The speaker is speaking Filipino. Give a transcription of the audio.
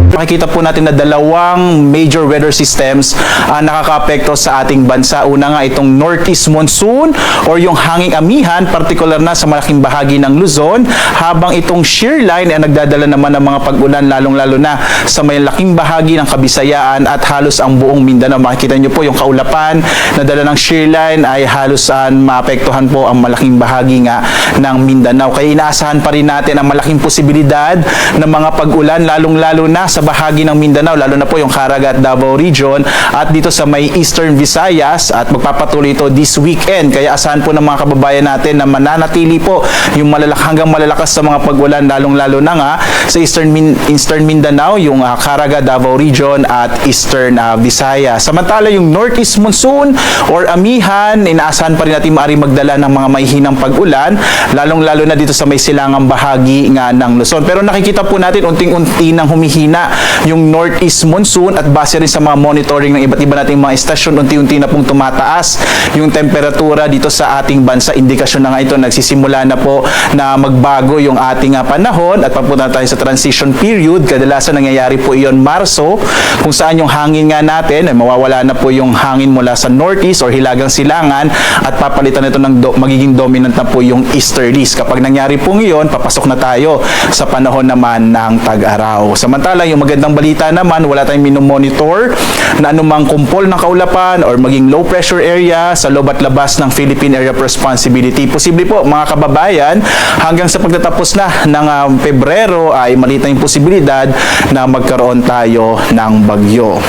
Makikita po natin na dalawang major weather systems ang nakakaapekto sa ating bansa. Una nga itong northeast monsoon or yung hanging amihan, partikular na sa malaking bahagi ng Luzon, habang itong shear line ay nagdadala naman ng mga pag-ulan lalong-lalo na sa may laking bahagi ng Kabisayaan at halos ang buong Mindanao. Makikita nyo po yung kaulapan na dala ng shear line ay halos maapektuhan po ang malaking bahagi nga ng Mindanao. Kaya inaasahan pa rin natin ang malaking posibilidad ng mga pag-ulan lalong-lalo na sa bahagi ng Mindanao, lalo na po yung Caraga at Davao Region at dito sa may Eastern Visayas, at magpapatuloy ito this weekend. Kaya asahan po ng mga kababayan natin na mananatili po yung hanggang malalakas sa mga pag-ulan lalong-lalo na nga sa Eastern Mindanao, yung Caraga, Davao Region at Eastern Visayas. Samantala yung Northeast Monsoon or amihan, inaasahan pa rin natin maaari magdala ng mga mahihinang pag-ulan lalong-lalo na dito sa may silangang bahagi nga ng Luzon. Pero nakikita po natin unting-unti nang humihina yung Northeast Monsoon at base rin sa mga monitoring ng iba't iba nating mga estasyon, unti-unti na pong tumataas yung temperatura dito sa ating bansa. Indikasyon na nga ito, nagsisimula na po na magbago yung ating panahon at papunta tayo sa transition period. Kadalasan nangyayari po iyon Marso, kung saan yung hangin nga natin ay mawawala na po yung hangin mula sa Northeast or hilagang silangan at papalitan ito ng magiging dominant na po yung easterlies. Kapag nangyari po ngayon, papasok na tayo sa panahon naman ng tag-araw. Samantala, yung magandang balita naman, wala tayong minomonitor na anumang kumpol ng kaulapan or maging low pressure area sa loob at labas ng Philippine Area of Responsibility. Posible po, mga kababayan, hanggang sa pagtatapos na ng Pebrero ay maliit na yung posibilidad na magkaroon tayo ng bagyo.